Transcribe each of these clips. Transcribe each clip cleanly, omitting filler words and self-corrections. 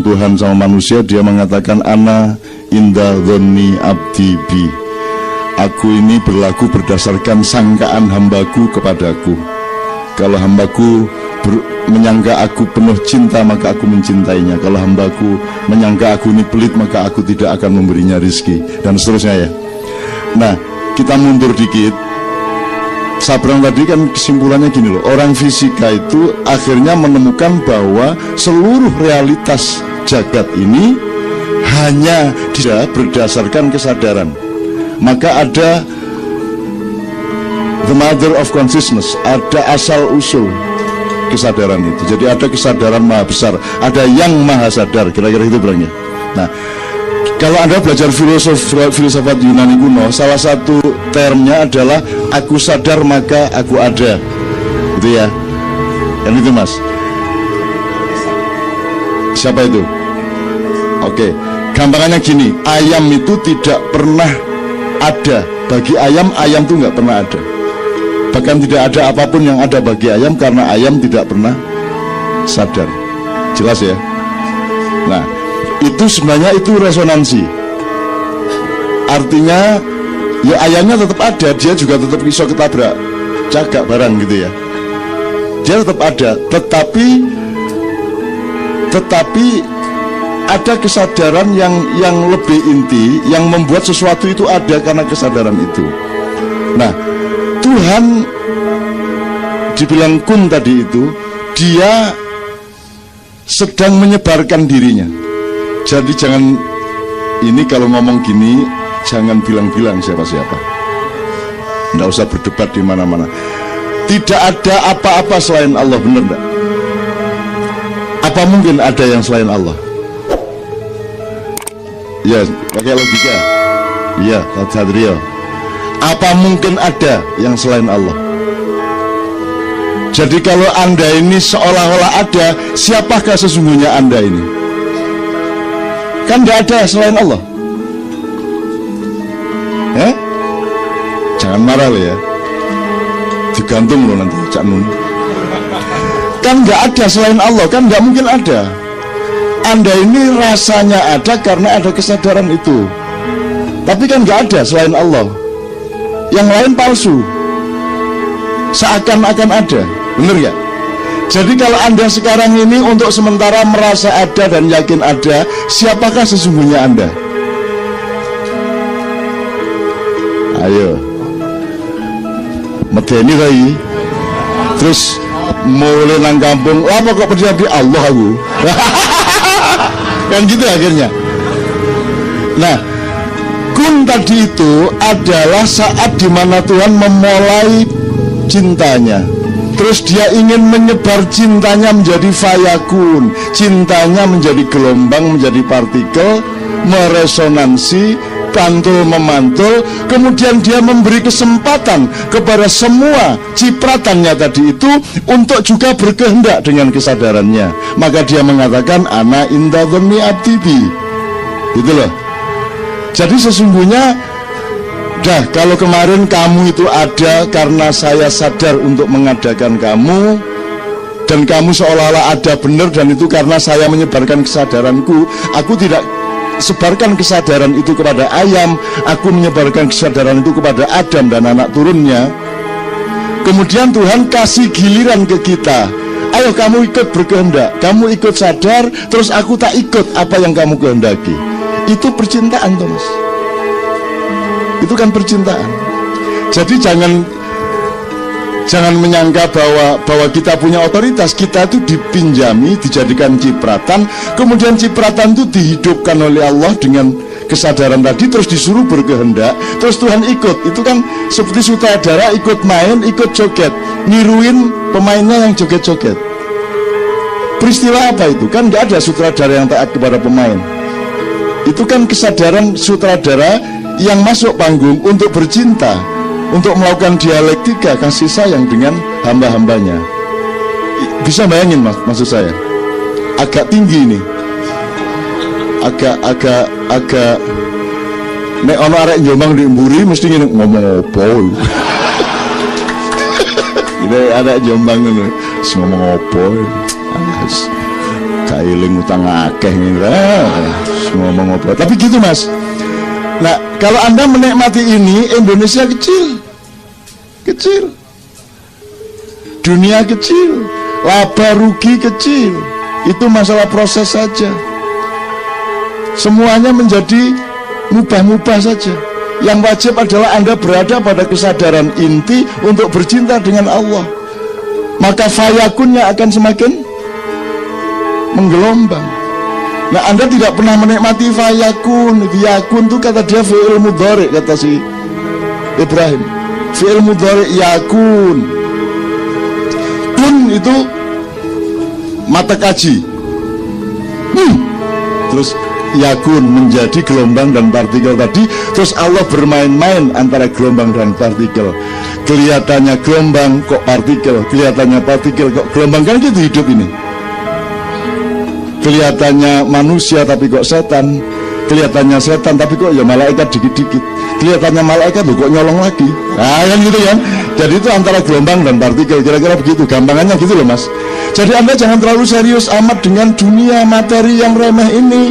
Tuhan sama manusia, dia mengatakan ana inda dhonni abdi bi. Aku ini berlaku berdasarkan sangkaan hambaku kepadaku. Kalau hambaku menyangka aku penuh cinta, maka aku mencintainya. Kalau hambaku menyangka aku ini pelit, maka aku tidak akan memberinya rizki, dan seterusnya ya. Nah, kita mundur dikit. Sabrang tadi kan kesimpulannya gini loh, orang fisika itu akhirnya menemukan bahwa seluruh realitas jagat ini hanya berdasarkan kesadaran. Maka ada the mother of consciousness, ada asal usul kesadaran itu. Jadi ada kesadaran maha besar, ada yang maha sadar, kira-kira itu bilangnya. Nah, kalau Anda belajar filsafat Yunani kuno, salah satu termnya adalah aku sadar maka aku ada, gitu ya. Yang itu mas. Siapa itu? Oke, gampangannya gini, ayam itu tidak pernah ada. Bagi ayam, ayam itu nggak pernah ada. Bahkan tidak ada apapun yang ada bagi ayam, karena ayam tidak pernah sadar. Jelas ya? Nah, itu sebenarnya itu resonansi. Artinya ya ayamnya tetap ada, dia juga tetap bisa ketabrak cagak barang gitu ya. Dia tetap ada, tetapi ada kesadaran yang lebih inti, yang membuat sesuatu itu ada karena kesadaran itu. Nah, Tuhan dibilang kun tadi itu, dia sedang menyebarkan dirinya. Jadi jangan, ini kalau ngomong gini jangan bilang-bilang siapa-siapa. Nggak usah berdebat di mana-mana. Tidak ada apa-apa selain Allah, benar enggak? Apa mungkin ada yang selain Allah? Ya, pakai logika. Iya, Satrio. Apa mungkin ada yang selain Allah? Jadi kalau Anda ini seolah-olah ada, siapakah sesungguhnya Anda ini? Kan tidak ada selain Allah. Jangan marah loh ya. Digantung loh nanti Cak Nun. Kan nggak ada selain Allah, kan nggak mungkin ada. Anda ini rasanya ada karena ada kesadaran itu. Tapi kan nggak ada selain Allah. Yang lain palsu. Seakan-akan ada, bener nggak? Jadi kalau Anda sekarang ini untuk sementara merasa ada dan yakin ada, siapakah sesungguhnya Anda? Ayo, medeni lagi. Terus mulai nang kampung, apa kok percaya di Allah aku? Kan gitu akhirnya. Nah, kun tadi itu adalah saat dimana Tuhan memulai cintanya. Terus dia ingin menyebar cintanya menjadi fayakun, cintanya menjadi gelombang, menjadi partikel, meresonansi, pantul memantul. Kemudian dia memberi kesempatan kepada semua cipratannya tadi itu untuk juga berkehendak dengan kesadarannya. Maka dia mengatakan ana inda dhonni abdi bi. Gitu loh. Jadi sesungguhnya kalau kemarin kamu itu ada karena saya sadar untuk mengadakan kamu, dan kamu seolah-olah ada benar, dan itu karena saya menyebarkan kesadaranku. Aku tidak sebarkan kesadaran itu kepada ayam, aku menyebarkan kesadaran itu kepada Adam dan anak turunnya. Kemudian Tuhan kasih giliran ke kita, ayo kamu ikut berkehendak, kamu ikut sadar, terus aku tak ikut apa yang kamu kehendaki. Itu percintaan, Thomas. Itu kan percintaan. Jadi jangan menyangka bahwa kita punya otoritas. Kita itu dipinjami, dijadikan cipratan, kemudian cipratan itu dihidupkan oleh Allah dengan kesadaran tadi, terus disuruh berkehendak, terus Tuhan ikut. Itu kan seperti sutradara ikut main, ikut joget, niruin pemainnya yang joget-joget. Peristiwa apa itu? Kan nggak ada sutradara yang taat kepada pemain. Itu kan kesadaran sutradara yang masuk panggung untuk bercinta, untuk melakukan dialektika kasih sayang dengan hamba-hambanya. Bisa bayangin maksud saya? Agak tinggi ini. Agak nek ono arek Jombang diemburi mesti ngene ngomong apa. Ini arek Jombang ngono, ngomong apa. kailing utang akeh ngomong apa. Tapi gitu Mas. Nah, kalau Anda menikmati ini, Indonesia kecil. Kecil. Dunia kecil. Laba rugi kecil. Itu masalah proses saja. Semuanya menjadi mubah-mubah saja. Yang wajib adalah Anda berada pada kesadaran inti untuk bercinta dengan Allah. Maka fayakunnya akan semakin menggelombang. Nah, Anda tidak pernah menikmati fayakun. Yakun itu kata dia fi'il mudhari, kata si Ibrahim. Fi'il mudhari yakun. Kun itu mata kaji. Terus yakun menjadi gelombang dan partikel tadi. Terus Allah bermain-main antara gelombang dan partikel. Kelihatannya gelombang kok partikel, kelihatannya partikel kok gelombang. Kan gitu hidup ini. Kelihatannya manusia tapi kok setan, kelihatannya setan tapi kok ya malaikat dikit-dikit, kelihatannya malaikat kok nyolong lagi. Nah kan gitu kan. Jadi itu antara gelombang dan partikel, kira-kira begitu gampangannya gitu loh Mas. Jadi Anda jangan terlalu serius amat dengan dunia materi yang remeh ini.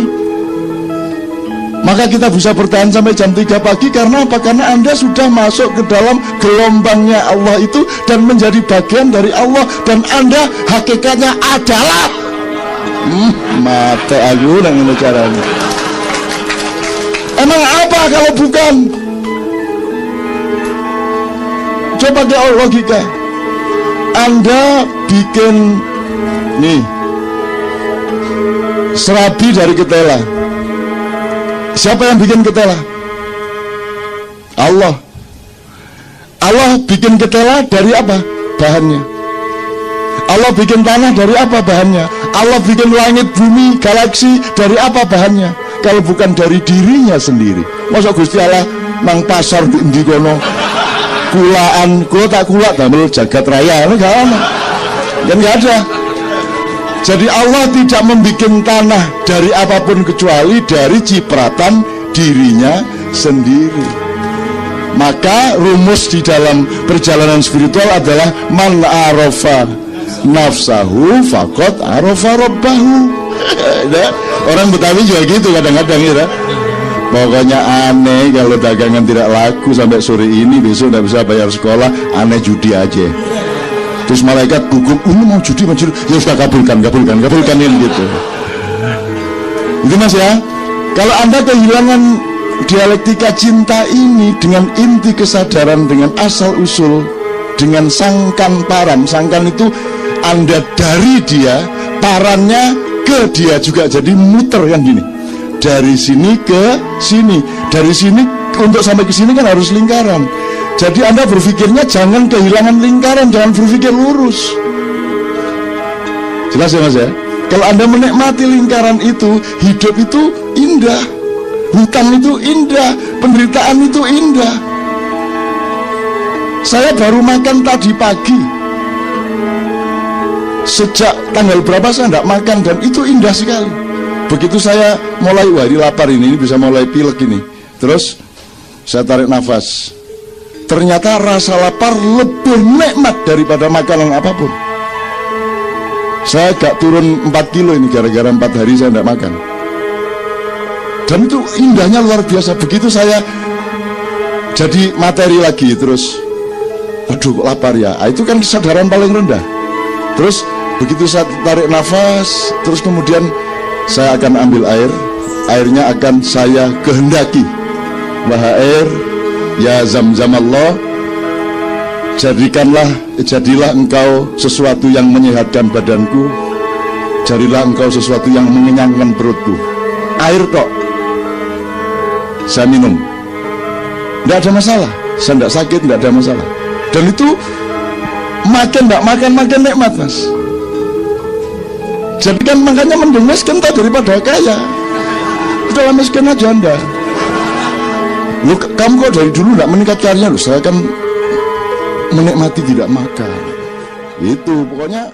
Maka kita bisa bertahan sampai jam 3 pagi karena apa? Karena Anda sudah masuk ke dalam gelombangnya Allah itu dan menjadi bagian dari Allah, dan Anda hakikatnya adalah mate aku dengan caranya. Emang apa kalau bukan? Coba ke logika. Anda bikin nih serabi dari ketela. Siapa yang bikin ketela? Allah. Allah bikin ketela dari apa? Bahannya. Allah bikin tanah dari apa bahannya? Allah bikin langit, bumi, galaksi dari apa bahannya? Kalau bukan dari dirinya sendiri. Masa Gusti Allah nang pasar di kono kulaan, kula tak kulak damel jagat raya, enggak ada. Kan enggak ada. Jadi Allah tidak membuat tanah dari apapun kecuali dari cipratan dirinya sendiri. Maka rumus di dalam perjalanan spiritual adalah man arafa nafsahu faqad arafa rabbahu. Orang Betawi juga gitu kadang-kadang ya. Pokoknya aneh kalau dagangan tidak laku sampai sore ini, besok tidak bisa bayar sekolah, aneh judi aja. Terus malaikat gugup, mau judi, ya sudah kabulkan ini gitu. Itu Mas ya. Kalau Anda kehilangan dialektika cinta ini dengan inti kesadaran, dengan asal usul, dengan sangkan paran. Sangkan itu Anda dari dia, parannya ke dia juga, jadi muter kan gini. Dari sini ke sini, dari sini untuk sampai ke sini kan harus lingkaran. Jadi Anda berpikirnya jangan kehilangan lingkaran, jangan berpikir lurus. Jelas ya Mas ya? Kalau Anda menikmati lingkaran itu, hidup itu indah, hutang itu indah, penderitaan itu indah. Saya baru makan tadi pagi. Sejak tanggal berapa saya tidak makan, dan itu indah sekali. Begitu saya mulai, wah ini lapar ini bisa mulai pilek ini. Terus saya tarik nafas. Ternyata rasa lapar lebih nikmat daripada makanan apapun. Saya gak turun 4 kilo ini gara-gara 4 hari saya tidak makan. Dan itu indahnya luar biasa. Begitu saya jadi materi lagi, terus aduh kok lapar ya. Itu kan kesadaran paling rendah. Terus begitu saya tarik nafas, terus kemudian saya akan ambil air. Airnya akan saya kehendaki. Wahai air, ya Zam-Zam Allah, jadilah engkau sesuatu yang menyehatkan badanku, jadilah engkau sesuatu yang mengenyangkan perutku. Air kok saya minum, tidak ada masalah. Saya tidak sakit, tidak ada masalah. Dan itu makan nikmat Mas. Jadi kan makanya mending miskin daripada kaya. Udah miskin aja Anda. Lu, kamu kok dari dulu tidak meningkat karirnya? Saya kan menikmati tidak makan. Itu pokoknya.